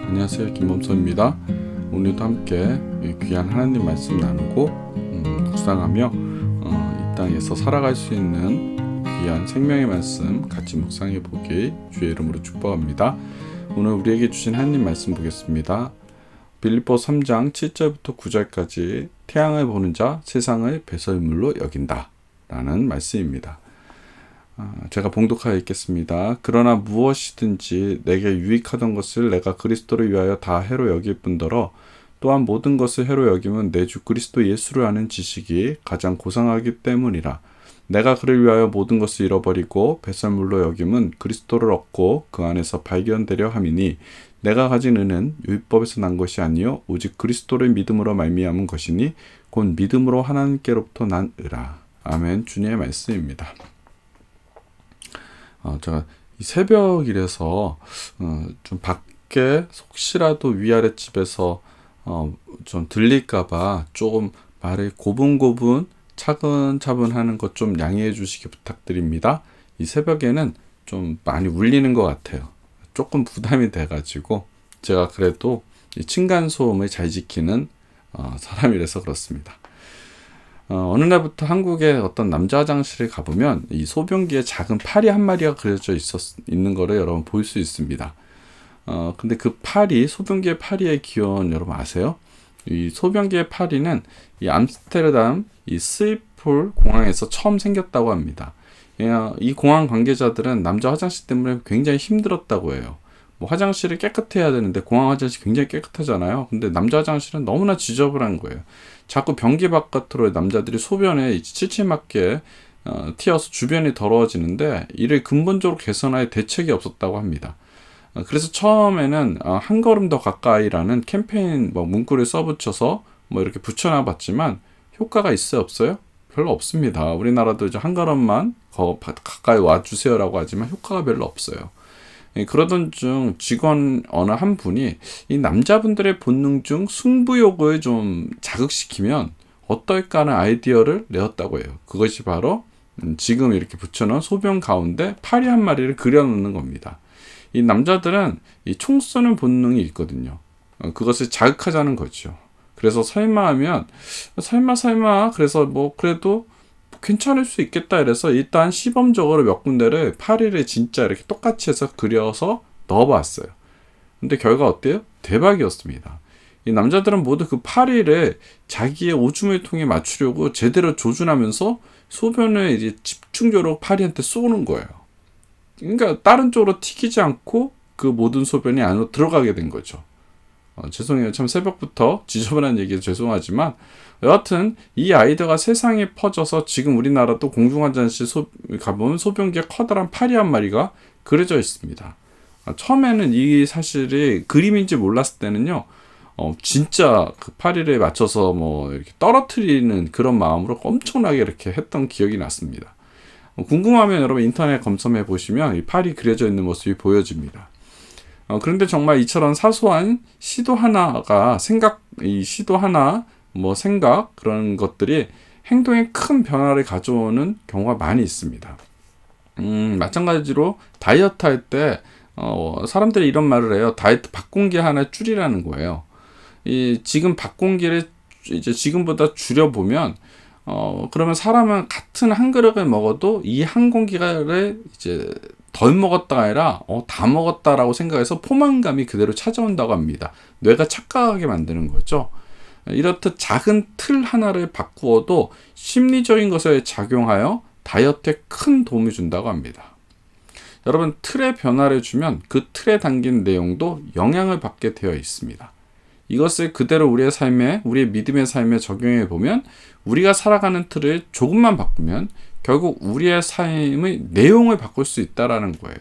안녕하세요, 김범서입니다. 오늘도 함께 귀한 하나님 말씀 나누고 묵상하며 이 땅에서 살아갈 수 있는 귀한 생명의 말씀 같이 묵상해 보기 주의 이름으로 축복합니다. 오늘 우리에게 주신 하나님 말씀 보겠습니다. 빌립보 3장 7절부터 9절까지 태양을 보는 자 세상을 배설물로 여긴다 라는 말씀입니다. 제가 봉독하여 읽겠습니다. 그러나 무엇이든지 내게 유익하던 것을 내가 그리스도를 위하여 다 해로 여길 뿐더러 또한 모든 것을 해로 여김은 내 주 그리스도 예수를 아는 지식이 가장 고상하기 때문이라. 내가 그를 위하여 모든 것을 잃어버리고 배설물로 여김은 그리스도를 얻고 그 안에서 발견되려 함이니 내가 가진 은은 율법에서 난 것이 아니요 오직 그리스도를 믿음으로 말미암은 것이니 곧 믿음으로 하나님께로부터 난 의라. 아멘. 주님의 말씀입니다. 제가 이 새벽이라서 좀 밖에 혹시라도 위아래 집에서 좀 들릴까봐 조금 말을 고분고분 차근차분 하는 것 좀 양해해 주시기 부탁드립니다. 이 새벽에는 좀 많이 울리는 것 같아요. 조금 부담이 돼가지고 제가 그래도 이 층간소음을 잘 지키는 사람이라서 그렇습니다. 어느 날부터 한국의 어떤 남자 화장실에 가보면 이 소변기에 작은 파리 한 마리가 그려져 있는 거를 여러분 볼 수 있습니다. 근데 그 파리, 소변기의 파리의 기원 여러분 아세요? 이 소변기의 파리는 이 암스테르담 이 스이폴 공항에서 처음 생겼다고 합니다. 이 공항 관계자들은 남자 화장실 때문에 굉장히 힘들었다고 해요. 뭐 화장실이 깨끗해야 되는데 공항 화장실 굉장히 깨끗하잖아요. 근데 남자 화장실은 너무나 지저분한 거예요. 자꾸 변기 바깥으로 남자들이 소변에 칠칠맞게 튀어서 주변이 더러워지는데 이를 근본적으로 개선할 대책이 없었다고 합니다. 그래서 처음에는 한 걸음 더 가까이라는 캠페인 문구를 써붙여서 이렇게 붙여놔 봤지만 효과가 있어요, 없어요? 별로 없습니다. 우리나라도 이제 한 걸음만 가까이 와주세요라고 하지만 효과가 별로 없어요. 그러던 중 직원 어느 한 분이 이 남자분들의 본능 중 승부욕을 좀 자극시키면 어떨까 하는 아이디어를 내었다고 해요. 그것이 바로 지금 이렇게 붙여놓은 소변 가운데 파리 한 마리를 그려놓는 겁니다. 이 남자들은 이 총 쏘는 본능이 있거든요. 그것을 자극하자는 거죠. 그래서 설마 그래서 그래도 괜찮을 수 있겠다 이래서 일단 시범적으로 몇 군데를 파리를 진짜 이렇게 똑같이 해서 그려서 넣어봤어요. 근데 결과 어때요? 대박이었습니다. 이 남자들은 모두 그 파리를 자기의 오줌을 통해 맞추려고 제대로 조준하면서 소변을 이제 집중적으로 파리한테 쏘는 거예요. 그러니까 다른 쪽으로 튀기지 않고 그 모든 소변이 안으로 들어가게 된 거죠. 죄송해요. 참 새벽부터 지저분한 얘기해서 죄송하지만 여하튼 이 아이디어가 세상에 퍼져서 지금 우리나라도 공중화장실 가보면 소변기에 커다란 파리 한 마리가 그려져 있습니다. 처음에는 이 사실이 그림인지 몰랐을 때는요. 진짜 그 파리를 맞춰서 이렇게 떨어뜨리는 그런 마음으로 엄청나게 이렇게 했던 기억이 났습니다. 궁금하면 여러분 인터넷 검색해 보시면 이 파리 그려져 있는 모습이 보여집니다. 그런데 정말 이처럼 사소한 시도 하나가 생각 그런 것들이 행동에 큰 변화를 가져오는 경우가 많이 있습니다. 마찬가지로 다이어트 할 때 사람들이 이런 말을 해요. 다이어트 밥공기 하나 줄이라는 거예요. 지금 밥공기를 이제 지금보다 줄여보면 그러면 사람은 같은 한 그릇을 먹어도 이 한 공기를 이제 덜 먹었다가 아니라 다 먹었다라고 생각해서 포만감이 그대로 찾아온다고 합니다. 뇌가 착각하게 만드는 거죠. 이렇듯 작은 틀 하나를 바꾸어도 심리적인 것에 작용하여 다이어트에 큰 도움을 준다고 합니다. 여러분, 틀에 변화를 주면 그 틀에 담긴 내용도 영향을 받게 되어 있습니다. 이것을 그대로 우리의 믿음의 삶에 적용해 보면 우리가 살아가는 틀을 조금만 바꾸면 결국 우리의 삶의 내용을 바꿀 수 있다라는 거예요.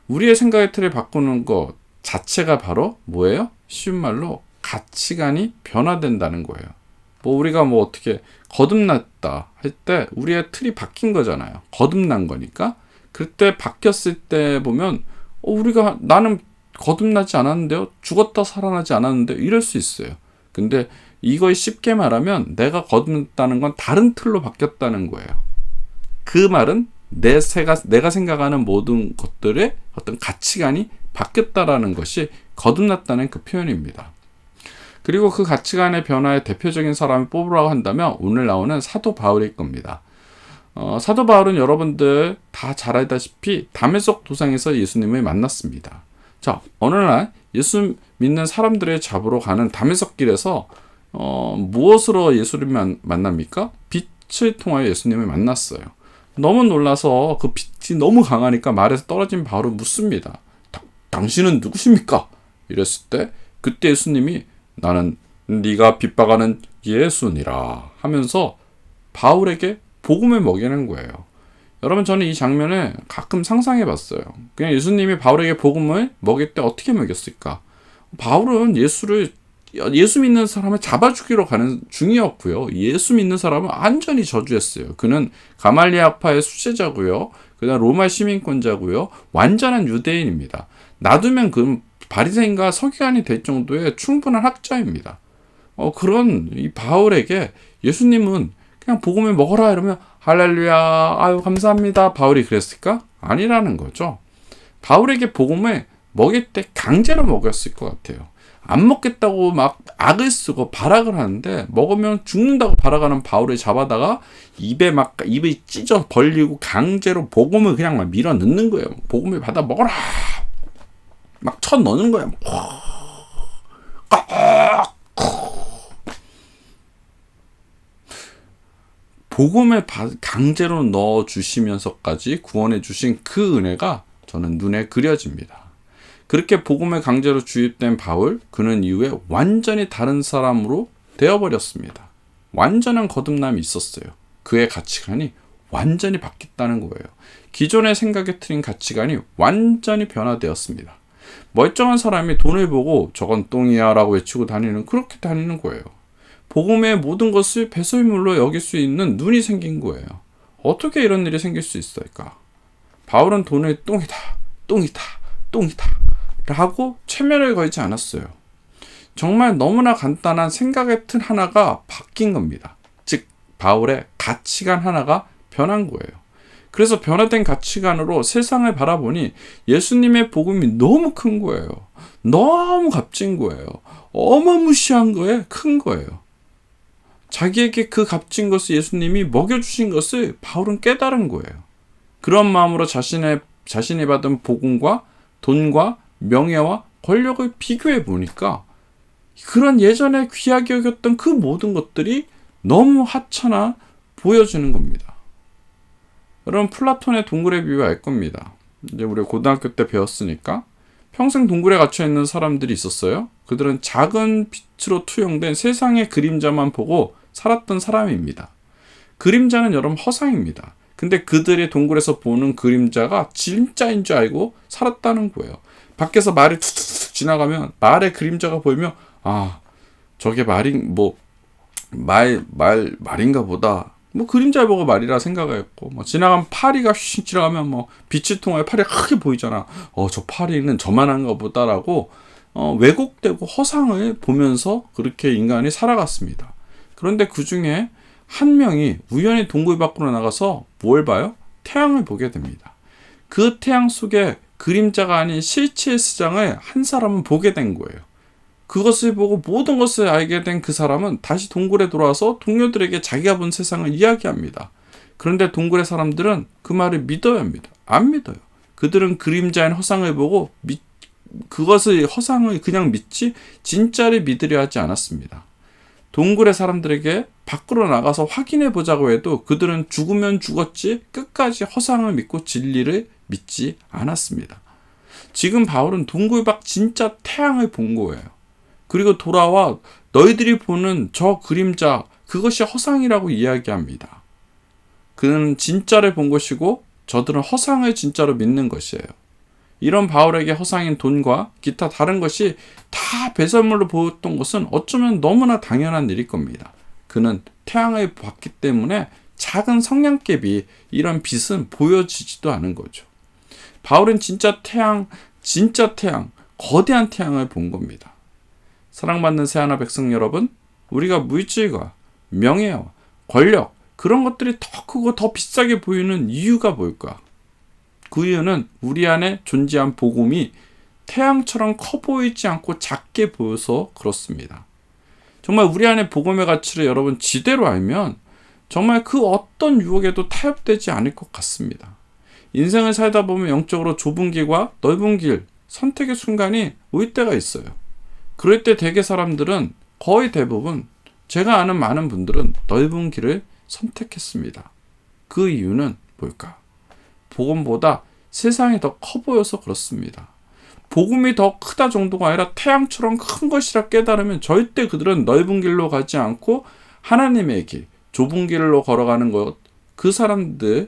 우리의 생각의 틀을 바꾸는 것 자체가 바로 뭐예요? 쉬운 말로 가치관이 변화된다는 거예요. 우리가 어떻게 거듭났다 할 때 우리의 틀이 바뀐 거잖아요. 거듭난 거니까. 그때 바뀌었을 때 보면 나는 거듭나지 않았는데요. 죽었다 살아나지 않았는데 이럴 수 있어요. 근데 이걸 쉽게 말하면 내가 거듭났다는 건 다른 틀로 바뀌었다는 거예요. 그 말은 내가 생각하는 모든 것들의 어떤 가치관이 바뀌었다라는 것이 거듭났다는 그 표현입니다. 그리고 그 가치관의 변화의 대표적인 사람을 뽑으라고 한다면 오늘 나오는 사도 바울일 겁니다. 사도 바울은 여러분들 다 잘 알다시피 다메섹 도상에서 예수님을 만났습니다. 자, 어느 날 예수 믿는 사람들을 잡으러 가는 다메섹 길에서 무엇으로 예수님을 만납니까? 빛을 통하여 예수님을 만났어요. 너무 놀라서 그 빛이 너무 강하니까 말에서 떨어진 바울을 묻습니다. 당신은 누구십니까? 이랬을 때 그때 예수님이 나는 네가 빗박아는 예수니라 하면서 바울에게 복음을 먹이는 거예요. 여러분, 저는 이 장면을 가끔 상상해 봤어요. 그냥 예수님이 바울에게 복음을 먹일 때 어떻게 먹였을까? 바울은 예수 믿는 사람을 잡아 죽이러 가는 중이었고요. 예수 믿는 사람은 완전히 저주했어요. 그는 가말리아파의 수제자고요. 그다음 로마 시민권자고요. 완전한 유대인입니다. 놔두면 그 바리새인과 서기관이 될 정도의 충분한 학자입니다. 그런 이 바울에게 예수님은 그냥 복음을 먹어라 이러면 할렐루야, 아유 감사합니다. 바울이 그랬을까? 아니라는 거죠. 바울에게 복음을 먹일 때 강제로 먹였을 것 같아요. 안 먹겠다고 막 악을 쓰고 발악을 하는데 먹으면 죽는다고 발악하는 바울을 잡아다가 입을 찢어 벌리고 강제로 복음을 그냥 막 밀어 넣는 거예요. 복음을 받아 먹어라. 막 쳐 넣는 거예요. 복음을 강제로 넣어 주시면서까지 구원해 주신 그 은혜가 저는 눈에 그려집니다. 그렇게 복음에 강제로 주입된 바울, 그는 이후에 완전히 다른 사람으로 되어버렸습니다. 완전한 거듭남이 있었어요. 그의 가치관이 완전히 바뀌었다는 거예요. 기존의 생각에 틀린 가치관이 완전히 변화되었습니다. 멀쩡한 사람이 돈을 보고 저건 똥이야 라고 외치고 그렇게 다니는 거예요. 복음의 모든 것을 배설물로 여길 수 있는 눈이 생긴 거예요. 어떻게 이런 일이 생길 수 있을까? 바울은 돈을 똥이다 라고 최면을 걸지 않았어요. 정말 너무나 간단한 생각의 틀 하나가 바뀐 겁니다. 즉 바울의 가치관 하나가 변한 거예요. 그래서 변화된 가치관으로 세상을 바라보니 예수님의 복음이 너무 큰 거예요. 너무 값진 거예요. 어마무시한 거에 큰 거예요. 자기에게 그 값진 것을 예수님이 먹여주신 것을 바울은 깨달은 거예요. 그런 마음으로 자신이 받은 복음과 돈과 명예와 권력을 비교해 보니까 그런 예전에 귀하게 여겼던 그 모든 것들이 너무 하찮아 보여지는 겁니다. 여러분, 플라톤의 동굴의 비유 알 겁니다. 이제 우리 고등학교 때 배웠으니까 평생 동굴에 갇혀 있는 사람들이 있었어요. 그들은 작은 빛으로 투영된 세상의 그림자만 보고 살았던 사람입니다. 그림자는 여러분 허상입니다. 근데 그들의 동굴에서 보는 그림자가 진짜인 줄 알고 살았다는 거예요. 밖에서 말이 툭툭툭 지나가면 말의 그림자가 보이면 저게 말인가 보다. 그림자 보고 말이라 생각했고, 지나가면 파리가 휙 지나가면 빛을 통하여 파리가 크게 보이잖아. 저 파리는 저만한가 보다라고 왜곡되고 허상을 보면서 그렇게 인간이 살아갔습니다. 그런데 그 중에 한 명이 우연히 동굴 밖으로 나가서 뭘 봐요? 태양을 보게 됩니다. 그 태양 속에 그림자가 아닌 실체의 스장을 한 사람은 보게 된 거예요. 그것을 보고 모든 것을 알게 된 그 사람은 다시 동굴에 돌아와서 동료들에게 자기가 본 세상을 이야기합니다. 그런데 동굴의 사람들은 그 말을 믿어야 합니다. 안 믿어요. 그들은 그림자인 허상을 보고 그것을 허상을 그냥 믿지 진짜를 믿으려 하지 않았습니다. 동굴의 사람들에게 밖으로 나가서 확인해 보자고 해도 그들은 죽으면 죽었지 끝까지 허상을 믿고 진리를 믿지 않았습니다. 지금 바울은 동굴 밖 진짜 태양을 본 거예요. 그리고 돌아와 너희들이 보는 저 그림자 그것이 허상이라고 이야기합니다. 그는 진짜를 본 것이고 저들은 허상을 진짜로 믿는 것이에요. 이런 바울에게 허상인 돈과 기타 다른 것이 다 배설물로 보였던 것은 어쩌면 너무나 당연한 일일 겁니다. 그는 태양을 봤기 때문에 작은 성냥개비 이런 빛은 보여지지도 않은 거죠. 바울은 진짜 태양, 거대한 태양을 본 겁니다. 사랑받는 새하나 백성 여러분, 우리가 물질과 명예와 권력 그런 것들이 더 크고 더 비싸게 보이는 이유가 뭘까? 그 이유는 우리 안에 존재한 복음이 태양처럼 커 보이지 않고 작게 보여서 그렇습니다. 정말 우리 안에 복음의 가치를 여러분 지대로 알면 정말 그 어떤 유혹에도 타협되지 않을 것 같습니다. 인생을 살다 보면 영적으로 좁은 길과 넓은 길 선택의 순간이 올 때가 있어요. 그럴 때 대개 사람들은 거의 대부분 제가 아는 많은 분들은 넓은 길을 선택했습니다. 그 이유는 뭘까? 복음보다 세상이 더 커 보여서 그렇습니다. 복음이 더 크다 정도가 아니라 태양처럼 큰 것이라 깨달으면 절대 그들은 넓은 길로 가지 않고 하나님의 길, 좁은 길로 걸어가는 것, 그 사람들이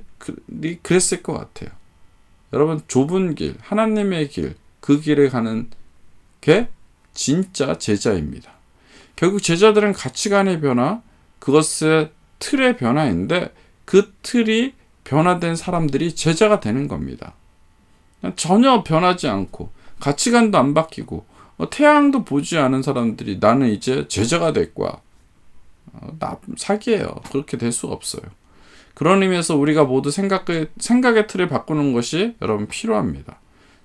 그랬을 것 같아요. 여러분, 좁은 길, 하나님의 길, 그 길을 가는 게 진짜 제자입니다. 결국 제자들은 가치관의 변화, 그것의 틀의 변화인데 그 틀이 변화된 사람들이 제자가 되는 겁니다. 전혀 변하지 않고 가치관도 안 바뀌고 태양도 보지 않은 사람들이 나는 이제 제자가 될 거야. 사기예요. 그렇게 될 수가 없어요. 그런 의미에서 우리가 모두 생각의 틀을 바꾸는 것이 여러분 필요합니다.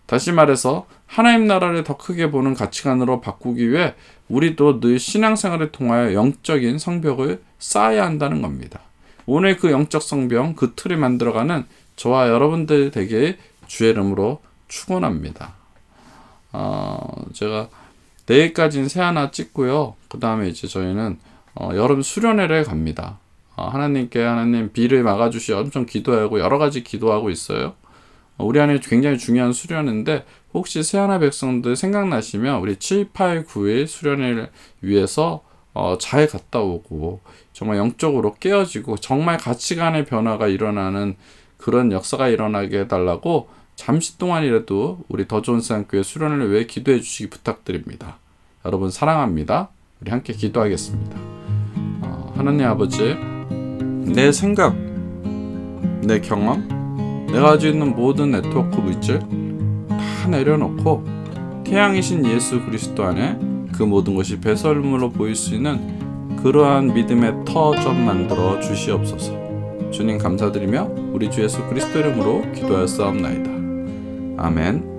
다시 말해서 하나님 나라를 더 크게 보는 가치관으로 바꾸기 위해 우리도 늘 신앙생활을 통하여 영적인 성벽을 쌓아야 한다는 겁니다. 오늘 그 영적 성벽, 그 틀을 만들어가는 저와 여러분들 되게 주의 이름으로 축원합니다. 제가 내일까지는 새 하나 찍고요. 그 다음에 이제 저희는 여름 수련회를 갑니다. 하나님께 하나님 비를 막아주시 엄청 기도하고 여러 가지 기도하고 있어요. 우리 안에 굉장히 중요한 수련인데 혹시 새하나 백성들 생각나시면 우리 7, 8, 9일 수련회를 위해서 잘 갔다 오고 정말 영적으로 깨어지고 정말 가치관의 변화가 일어나는 그런 역사가 일어나게 해달라고 잠시 동안이라도 우리 더 좋은 세상 교회 수련회를 위해 기도해 주시기 부탁드립니다. 여러분 사랑합니다. 우리 함께 기도하겠습니다. 하나님 아버지, 내 생각, 내 경험, 내가 가지고 있는 모든 네트워크 물질 다 내려놓고 태양이신 예수 그리스도 안에 그 모든 것이 배설물로 보일 수 있는 그러한 믿음의 터 좀 만들어 주시옵소서. 주님 감사드리며 우리 주 예수 그리스도 이름으로 기도하였사옵나이다. 아멘.